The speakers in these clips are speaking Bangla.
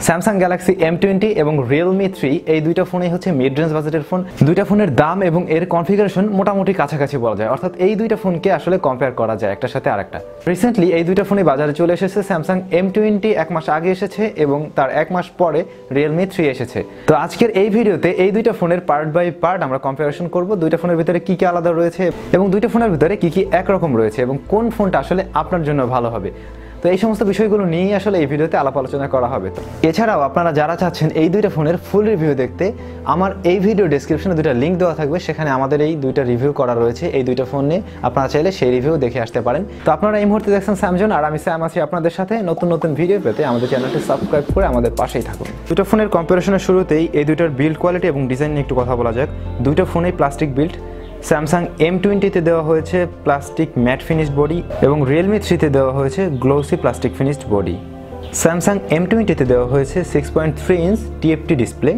স্যামসাং গ্যালাক্সি M20 এবং রিয়েলমি 3 এই দুইটা ফোনই হচ্ছে মিড রেঞ্জ বাজেটের ফোন। দুইটা ফোনের দাম এবং এর কনফিগারেশন মোটামুটি কাছাকাছি বলা যায়, অর্থাৎ এই দুইটা ফোনকে আসলে কম্পেয়ার করা যায় একটার সাথে আরেকটা। রিসেন্টলি এই দুইটা ফোনই বাজারে চলে এসেছে। স্যামসাং M20 এক মাস আগে এসেছে এবং তার এক মাস পরে রিয়েলমি 3 এসেছে। তো আজকের এই ভিডিওতে এই দুইটা ফোনের পার্ট বাই পার্ট আমরা কম্পারিজন করব, দুইটা ফোনের ভিতরে কি কি আলাদা রয়েছে এবং দুইটা ফোনের ভিতরে কি কি একরকম রয়েছে এবং কোন ফোনটা আসলে আপনার জন্য ভালো হবে। তো এই সমস্ত বিষয়গুলো নিয়েই আসলে এই ভিডিওতে আলাপ আলোচনা করা হবে। তো এছাড়াও আপনারা যারা চাচ্ছেন এই দুইটা ফোনের ফুল রিভিউ দেখতে, আমার এই ভিডিও ডেসক্রিপশনে দুইটা লিঙ্ক দেওয়া থাকবে, সেখানে আমাদের এই দুইটা রিভিউ করা রয়েছে। এই দুইটা ফোন নিয়ে আপনারা চাইলে সেই রিভিউ দেখে আসতে পারেন। তো আপনারা এই মুহূর্তে দেখছেন স্যামজন, আর আমি স্যাম আছি আপনাদের সাথে। নতুন নতুন ভিডিও পেতে আমাদের চ্যানেলটি সাবস্ক্রাইব করে আমাদের পাশেই থাকুন। দুইটা ফোনের কম্পারিজনের শুরুতেই এই দুইটার বিল্ড কোয়ালিটি এবং ডিজাইন নিয়ে একটু কথা বলা যাক। দুইটা ফোনেই প্লাস্টিক বিল্ড। স্যামসাং M20 দেওয়া হয়েছে প্লাস্টিক ম্যাট ফিনিশড বডি এবং রিয়েলমি 3 দেওয়া হয়েছে glossy plastic finished body. Samsung M20 দেওয়া হয়েছে 6.3 ইঞ্চ TFT ডিসপ্লে,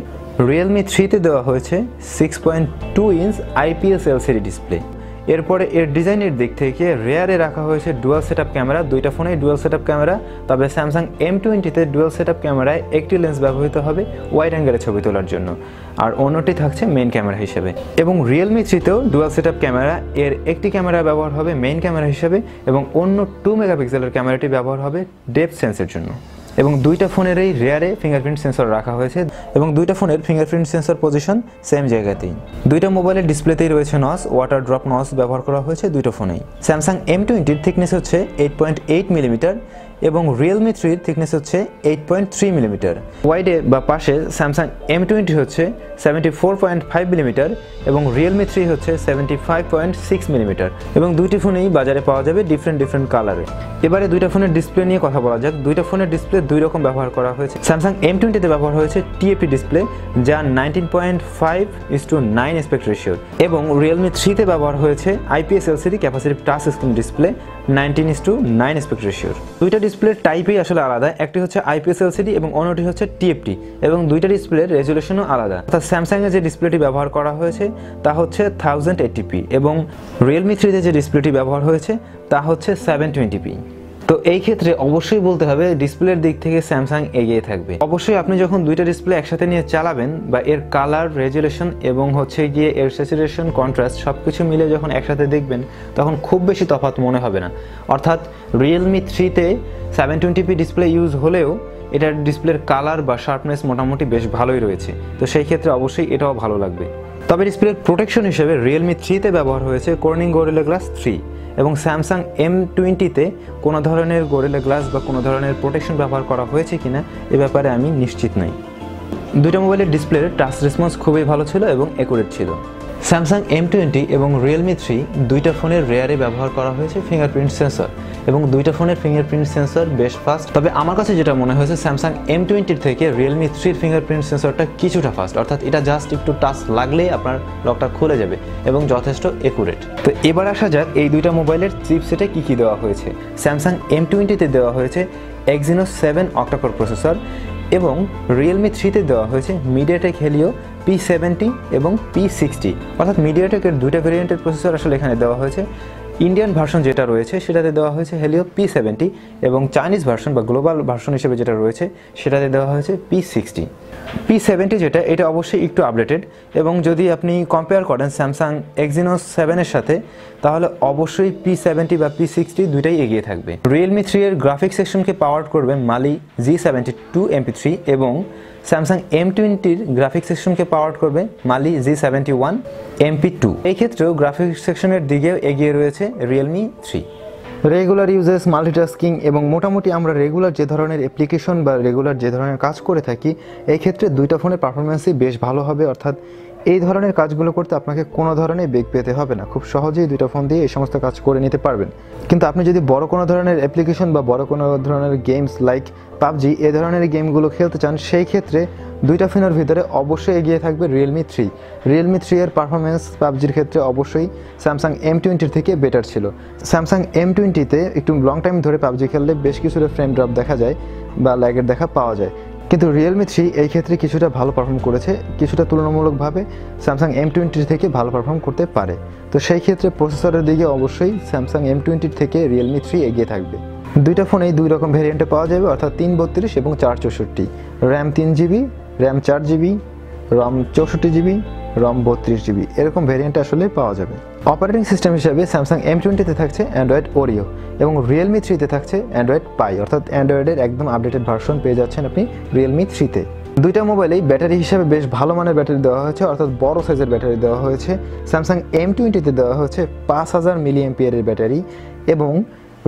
রিয়েলমি 3 দেওয়া হয়েছে 6.2 ইঞ্চ IPS LCD ডিসপ্লে। এরপরে এর ডিজাইনের দিক থেকে রেয়ারে রাখা হয়েছে ডুয়াল সেটআপ ক্যামেরা। দুইটা ফোনেই ডুয়াল সেটআপ ক্যামেরা, তবে স্যামসাং M20 ডুয়াল সেটআপ ক্যামেরায় একটি লেন্স ব্যবহৃত হবে ওয়াইড অ্যাঙ্গেলে ছবি তোলার জন্য, আর অন্যটি থাকছে মেইন ক্যামেরা হিসেবে। এবং রিয়েলমি 3 ডুয়াল সেটআপ ক্যামেরা, এর একটি ক্যামেরা ব্যবহার হবে মেইন ক্যামেরা হিসেবে এবং অন্য 2 মেগাপিক্সেলের ক্যামেরাটি ব্যবহার হবে ডেপথ সেন্সের জন্য। এবং দুইটা ফোনের এই রেয়ারে ফিঙ্গারপ্রিন্ট সেন্সর রাখা হয়েছে এবং দুইটা ফোনের ফিঙ্গারপ্রিন্ট সেন্সর পজিশন সেম জায়গাতেই। দুইটা মোবাইলের ডিসপ্লেতেই রয়েছে নচ, ওয়াটার ড্রপ নচ ব্যবহার করা হয়েছে দুইটা ফোনেই। স্যামসাং M20 থিকনেস হচ্ছে 8.8 মিলিমিটার এবং রিয়েলমি 3 থিকনেস হচ্ছে 8.3 মিলিমিটার। ওয়াইডে বা পাশে স্যামসাং M20 হচ্ছে 74.5 মিলিমিটার এবং রিয়েলমি 3 হচ্ছে 75.6 মিলিমিটার এবং দুইটি ফোনেই বাজারে পাওয়া যাবে ডিফারেন্ট কালারে। এবারে দুইটা ফোনের ডিসপ্লে নিয়ে কথা বলা যাক। দুইটা ফোনের ডিসপ্লে দুই রকম ব্যবহার করা হয়েছে। স্যামসাং M20 ব্যবহার হয়েছে TFT ডিসপ্লে, যা 19.5:9 অ্যাসপেক্ট রেশিওর এবং রিয়েলমি 3 ব্যবহার হয়েছে IPS LCD capacitive touch screen display 19:9 aspect রেশিওর। দুইটা ডিসপ্লের টাইপই আসলে আলাদা, একটি হচ্ছে IPS LCD এবং অন্যটি হচ্ছে TFT এবং দুইটা ডিসপ্লের রেজুলেশনও আলাদা। অর্থাৎ স্যামসাংয়ে যে ডিসপ্লেটি ব্যবহার করা হয়েছে তা হচ্ছে 1080p এবং রিয়েলমি 3 যে ডিসপ্লেটি ব্যবহার হয়েছে তা হচ্ছে 720p। তো এই ক্ষেত্রে অবশ্যই বলতে হবে ডিসপ্লের দিক থেকে স্যামসাং এগিয়ে থাকবে। অবশ্যই আপনি যখন দুইটা ডিসপ্লে একসাথে নিয়ে চালাবেন বা এর কালার, রেজুলেশন এবং হচ্ছে গিয়ে এর স্যাচুরেশন, কন্ট্রাস্ট সবকিছু মিলে যখন একসাথে দেখবেন তখন খুব বেশি তফাৎ মনে হবে না। অর্থাৎ রিয়েলমি 3 720p ডিসপ্লে ইউজ হলেও এটার ডিসপ্লের কালার বা শার্পনেস মোটামুটি বেশ ভালোই রয়েছে, তো সেই ক্ষেত্রে অবশ্যই এটাও ভালো লাগবে। তবে ডিসপ্লের প্রোটেকশন হিসেবে রিয়েলমি 3 ব্যবহার হয়েছে কর্নিং গরিলা গ্লাস 3 এবং স্যামসাং M20 কোনো ধরনের গরিলা গ্লাস বা কোনো ধরনের প্রোটেকশন ব্যবহার করা হয়েছে কিনা এ ব্যাপারে আমি নিশ্চিত নই। দুইটা মোবাইলের ডিসপ্লের টাচ রেসপন্স খুবই ভালো ছিল এবং অ্যাকুরেট ছিল। স্যামসাং M20 এবং রিয়েলমি 3 দুইটা ফোনের রেয়ারে ব্যবহার করা হয়েছে ফিঙ্গারপ্রিন্ট সেন্সর এবং দুইটা ফোনের ফিঙ্গারপ্রিন্ট সেন্সর বেশ ফাস্ট। তবে আমার কাছে যেটা মনে হয়েছে স্যামসাং M20 থেকে রিয়েলমি 3 ফিঙ্গারপ্রিন্ট সেন্সরটা কিছুটা ফাস্ট, অর্থাৎ এটা জাস্ট একটু টাচ লাগলেই আপনার লকটা খুলে যাবে এবং যথেষ্ট অ্যাকুরেট। তো এবার আসা যাক এই দুইটা মোবাইলের চিপসেটে কি কি দেওয়া হয়েছে। স্যামসাং M20 দেওয়া হয়েছে Exynos 7 অক্টাকোর প্রসেসর এবং রিয়েলমি 3 দেওয়া হয়েছে মিডিয়াটেক হেলিও P70 এবং P60, অর্থাৎ মিডিয়াটেকের দুইটা ভেরিয়েন্টের প্রসেসর আসলে এখানে দেওয়া হয়েছে। ইন্ডিয়ান ভার্সন যেটা রয়েছে সেটাতে দেওয়া হয়েছে হেলিও P70 এবং চাইনিজ ভার্সন বা গ্লোবাল ভার্সন হিসেবে যেটা রয়েছে সেটাতে দেওয়া হয়েছে P60। P70 যেটা, এটা অবশ্যই একটু আপডেটেড এবং যদি আপনি কম্পেয়ার করেন স্যামসাং Exynos 7 এর সাথে তাহলে অবশ্যই P70 বা P60 দুইটাই এগিয়ে থাকবে। রিয়েলমি 3 এর গ্রাফিক্স সেকশনকে পাওয়ার করবে Mali G72 MP3 এবং স্যামসাং M20 গ্রাফিক্স সেকশনকে পাওয়ার করবে Mali G71 MP2। এই ক্ষেত্রেও গ্রাফিক্স সেকশনের দিকে এগিয়ে রয়েছে রিয়েলমি 3। রেগুলার ইউজেস, মাল্টিটাস্কিং এবং মোটামুটি আমরা রেগুলার যে ধরনের অ্যাপ্লিকেশন বা রেগুলার যে ধরনের কাজ করে থাকি এই ক্ষেত্রে দুইটা ফোনের পারফরমেন্সই বেশ ভালো হবে। অর্থাৎ এই ধরনের কাজগুলো করতে আপনাকে কোনো ধরনের বেগ পেতে হবে না, খুব সহজেই দুইটা ফোন দিয়ে এই সমস্ত কাজ করে নিতে পারবেন। কিন্তু আপনি যদি বড় কোনো ধরনের অ্যাপ্লিকেশন বা বড় কোনো ধরনের গেমস লাইক পাবজি এ ধরনের গেমগুলো খেলতে চান সেই ক্ষেত্রে দুইটা ফোনের ভিতরে অবশ্যই এগিয়ে থাকবে রিয়েলমি 3। রিয়েলমি 3 এর পারফরমেন্স পাবজির ক্ষেত্রে অবশ্যই স্যামসাং M20 থেকে বেটার ছিল। স্যামসাং M20 একটু লং টাইম ধরে পাবজি খেললে বেশ কিছুটা ফ্রেম ড্রপ দেখা যায় বা ল্যাগের দেখা পাওয়া যায়, কিন্তু রিয়েলমি 3 এই ক্ষেত্রে কিছুটা ভালো পারফর্ম করেছে, কিছুটা তুলনামূলকভাবে স্যামসাং M20 থেকে ভালো পারফর্ম করতে পারে। তো সেই ক্ষেত্রে প্রসেসরের দিকে অবশ্যই স্যামসাং M20 থেকে রিয়েলমি 3 এগিয়ে থাকবে। দুইটা ফোনেই দুই রকম ভেরিয়েন্টে পাওয়া যাবে, অর্থাৎ 332 এবং 464, র্যাম 3GB, র্যাম 4GB, রম 64GB, রম 32GB, এরকম ভেরিয়েন্টে আসলে পাওয়া যাবে। অপারেটিং সিস্টেম হিসাবে স্যামসাং M20-তে থাকছে অ্যান্ড্রয়েড ওরিও এবং রিয়েলমি 3-তে থাকছে অ্যান্ড্রয়েড পাই, অর্থাৎ অ্যান্ড্রয়েডের একদম আপডেটেড ভার্সন পেয়ে যাচ্ছেন আপনি রিয়েলমি 3-তে। দুইটা মোবাইলেই ব্যাটারি হিসাবে বেশ ভালো মানের ব্যাটারি দেওয়া হয়েছে, অর্থাৎ বড় সাইজের ব্যাটারি দেওয়া হয়েছে। স্যামসাং M20-তে দেওয়া হয়েছে 5000 mAh ব্যাটারি এবং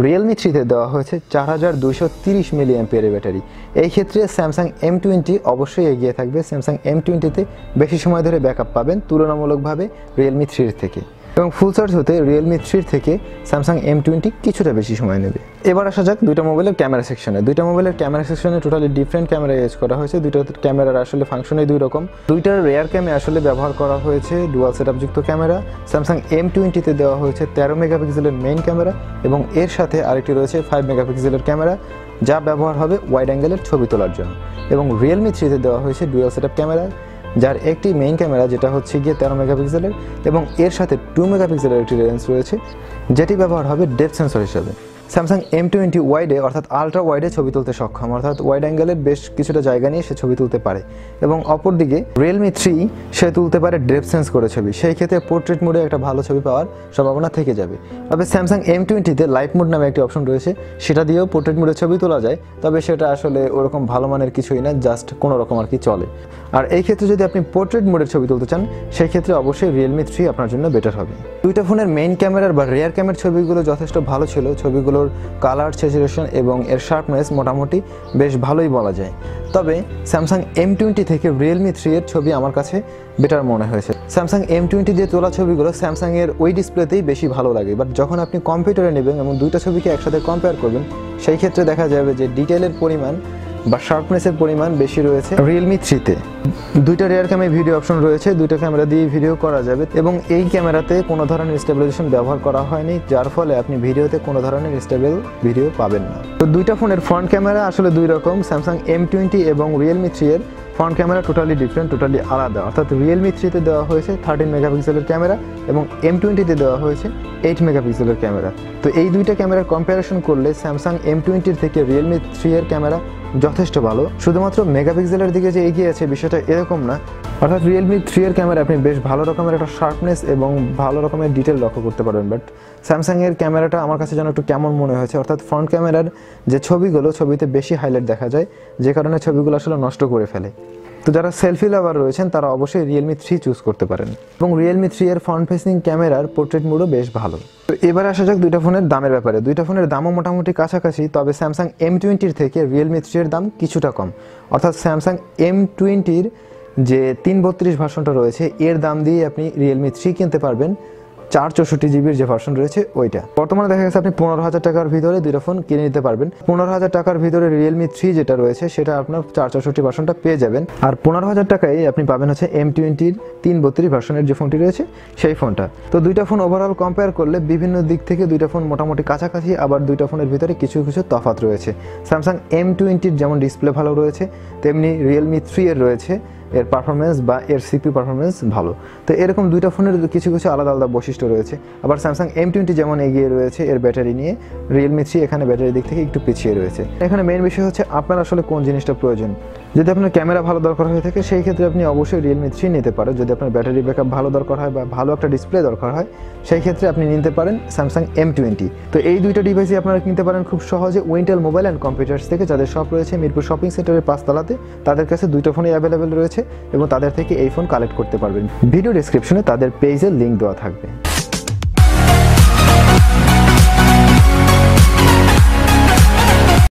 রিয়েলমি 3-তে দেওয়া হয়েছে 4230 mAh ব্যাটারি। এই ক্ষেত্রে স্যামসাং M20 অবশ্যই এগিয়ে থাকবে। স্যামসাং M20-তে বেশি সময় ধরে ব্যাকআপ পাবেন তুলনামূলকভাবে রিয়েলমি 3-এর থেকে, এবং ফুল চার্জ হতে রিয়েলমি 3 থেকে স্যামসাং M20 কিছুটা বেশি সময় নেবে। এবার আসা যাক দুইটা মোবাইলের ক্যামেরা সেকশনে। দুইটা মোবাইলের ক্যামেরা সেকশনে টোটালি ডিফারেন্ট ক্যামেরা ইউজ করা হয়েছে। দুইটা ক্যামেরার আসলে ফাংশনই দুই রকম। দুইটার রেয়ার ক্যামে আসলে ব্যবহার করা হয়েছে ডুয়াল সেটআপ যুক্ত ক্যামেরা। স্যামসাং M20-তে দেওয়া হয়েছে 13 মেগাপিক্সেলের মেইন ক্যামেরা এবং এর সাথে আরেকটি রয়েছে 5 মেগাপিক্সেলের ক্যামেরা, যা ব্যবহার হবে ওয়াইড অ্যাঙ্গেলের ছবি তোলার জন্য। এবং রিয়েলমি 3-তে দেওয়া হয়েছে ডুয়াল সেটআপ ক্যামেরা, যার একটি মেইন ক্যামেরা যেটা হচ্ছে গিয়ে 13 মেগাপিক্সেলের এবং এর সাথে 2 মেগাপিক্সেলের একটি লেন্স রয়েছে, যেটি ব্যবহার হবে ডেপথ সেন্সর হিসেবে। স্যামসাং M20 ওয়াইডে অর্থাৎ আলট্রা ওয়াইডে ছবি তুলতে সক্ষম, অর্থাৎ ওয়াইড অ্যাঙ্গেলের বেশ কিছুটা জায়গা নিয়ে সে ছবি তুলতে পারে। এবং অপরদিকে রিয়েলমি 3 সে তুলতে পারে ডেপথ সেন্স করে ছবি, সেই ক্ষেত্রে পোর্ট্রেট মোডে একটা ভালো ছবি পাওয়ার সম্ভাবনা থেকে যাবে। তবে স্যামসাং M20-তে লাইট মোড নামে একটি অপশন রয়েছে, সেটা দিয়েও পোর্ট্রেট মোডে ছবি তোলা যায়, তবে সেটা আসলে ওরকম ভালো মানের কিছুই না, জাস্ট কোনো রকম আর কি চলে। আর এই ক্ষেত্রে যদি আপনি পোর্ট্রেট মোডের ছবি তুলতে চান, সেই ক্ষেত্রে অবশ্যই রিয়েলমি 3 আপনার জন্য বেটার হবে। দুইটা ফোনের মেইন ক্যামেরার বা রেয়ার ক্যামেরার ছবিগুলো যথেষ্ট ভালো ছিল। ছবিগুলোর কালার, স্যাচুরেশন এবং এর শার্পনেস মোটামুটি বেশ ভালোই বলা যায়। তবে স্যামসাং M20 থেকে রিয়েলমি 3 এর ছবি আমার কাছে বেটার মনে হয়েছে। স্যামসাং M20 দিয়ে তোলা ছবিগুলো স্যামসাংয়ের ওই ডিসপ্লেতেই বেশি ভালো লাগে, বাট যখন আপনি কম্পিউটারে নেবেন এবং দুইটা ছবিকে একসাথে কম্পেয়ার করবেন, সেই ক্ষেত্রে দেখা যাবে যে ডিটেলের পরিমাণ বা শার্পনেসের পরিমাণ বেশি রয়েছে রিয়েলমি 3-তে। দুইটা রেয়ার ক্যামে ভিডিও অপশন রয়েছে, দুইটা ক্যামেরা দিয়ে ভিডিও করা যাবে এবং এই ক্যামেরাতে কোনো ধরনের স্টেবিলাইজেশন ব্যবহার করা হয়নি, যার ফলে আপনি ভিডিওতে কোনো ধরনের স্টেবল ভিডিও পাবেন না। তো দুইটা ফোনের ফ্রন্ট ক্যামেরা আসলে দুই রকম। স্যামসাং M20 এবং রিয়েলমি 3 এর front camera totally different, totally আলাদা। অর্থাৎ রিয়েলমি 3-তে দেওয়া হয়েছে 13 মেগাপিক্সেলের ক্যামেরা এবং M20-তে দেওয়া হয়েছে 8 মেগাপিক্সেলের ক্যামেরা। তো এই দুইটা ক্যামেরার কম্প্যারিজন করলে স্যামসাং M20-র থেকে রিয়েলমি 3 এর ক্যামেরা যথেষ্ট ভালো। শুধুমাত্র মেগাপিক্সেলের দিকে যে এগিয়ে আছে বিষয়টা এরকম না, অর্থাৎ রিয়েলমি 3 এর ক্যামেরা আপনি বেশ ভালো রকমের একটা শার্পনেস এবং ভালো রকমের ডিটেল লক্ষ্য করতে পারবেন। বাট স্যামসাংয়ের ক্যামেরাটা আমার কাছে যেন একটু কেমন মনে হয়েছে, অর্থাৎ ফ্রন্ট ক্যামেরার যে ছবিগুলো, ছবিতে বেশি হাইলাইট দেখা যায়, যে কারণে ছবিগুলো আসলে নষ্ট করে ফেলে। তো যারা সেলফি লাভার রয়েছেন তারা অবশ্যই রিয়েলমি 3 চুজ করতে পারেন। এবং রিয়েলমি 3 এর ফ্রন্ট ফেসিং ক্যামেরার পোর্ট্রেট মোডও বেশ ভালো। তো এবার আসা যাক দুইটা ফোনের দামের ব্যাপারে। দুইটা ফোনের দামও মোটামুটি কাছাকাছি, তবে স্যামসাং M20-র থেকে রিয়েলমি 3 এর দাম কিছুটা কম। অর্থাৎ স্যামসাং M20-র যে 332 ভার্সনটা রয়েছে, এর দাম দিয়ে আপনি রিয়েলমি 3 কিনতে পারবেন 464GB যে ভার্সন রয়েছে ওইটা। বর্তমানে দেখা গেছে আপনি 15,000 টাকার ভিতরে দুইটা ফোন কিনে নিতে পারবেন। 15,000 টাকার ভিতরে রিয়েলমি 3 যেটা রয়েছে সেটা আপনার 464 ভার্সনটা পেয়ে যাবেন। আর 15,000 টাকায় আপনি পাবেন হচ্ছে M20-র 332 ভার্সনের যে ফোনটি রয়েছে সেই ফোনটা। তো দুইটা ফোন ওভারঅল কম্পেয়ার করলে বিভিন্ন দিক থেকে দুইটা ফোন মোটামুটি কাছাকাছি, আবার দুইটা ফোনের ভিতরে কিছু কিছু তফাৎ রয়েছে। স্যামসাং M20-র যেমন ডিসপ্লে ভালো রয়েছে, তেমনি রিয়েলমি 3 এর রয়েছে এর পারফরমেন্স বা এর সিপি পারফরমেন্স ভালো। তো এরকম দুইটা ফোনের কিছু কিছু আলাদা আলাদা বৈশিষ্ট্য রয়েছে। আবার স্যামসাং M20 যেমন এগিয়ে রয়েছে এর ব্যাটারি নিয়ে, রিয়েলমি 3 এখানে ব্যাটারির দিক থেকে একটু পিছিয়ে রয়েছে। এখানে মেইন বিষয় হচ্ছে আপনার আসলে কোন জিনিসটা প্রয়োজন। যদি আপনার ক্যামেরা ভালো দরকার হয়ে থাকে সেই ক্ষেত্রে আপনি অবশ্যই রিয়েলমি 3 নিতে পারেন। যদি আপনার ব্যাটারি ব্যাকআপ ভালো দরকার হয় বা ভালো একটা ডিসপ্লে দরকার হয় সেই ক্ষেত্রে আপনি নিতে পারেন স্যামসাং M20। তো এই দুইটা ডিভাইসই আপনারা কিনতে পারেন খুব সহজে উইন্টেল মোবাইল অ্যান্ড কম্পিউটার্স থেকে, যাদের শপ রয়েছে মিরপুর শপিং সেন্টারের 5 তলাতে। তাদের কাছে দুইটা ফোনই অ্যাভেলেবেল রয়েছে এবং তাদের থেকে এই ফোন কালেক্ট করতে পারবেন। ভিডিও ডেসক্রিপশনে তাদের পেজের লিঙ্ক দেওয়া থাকবে।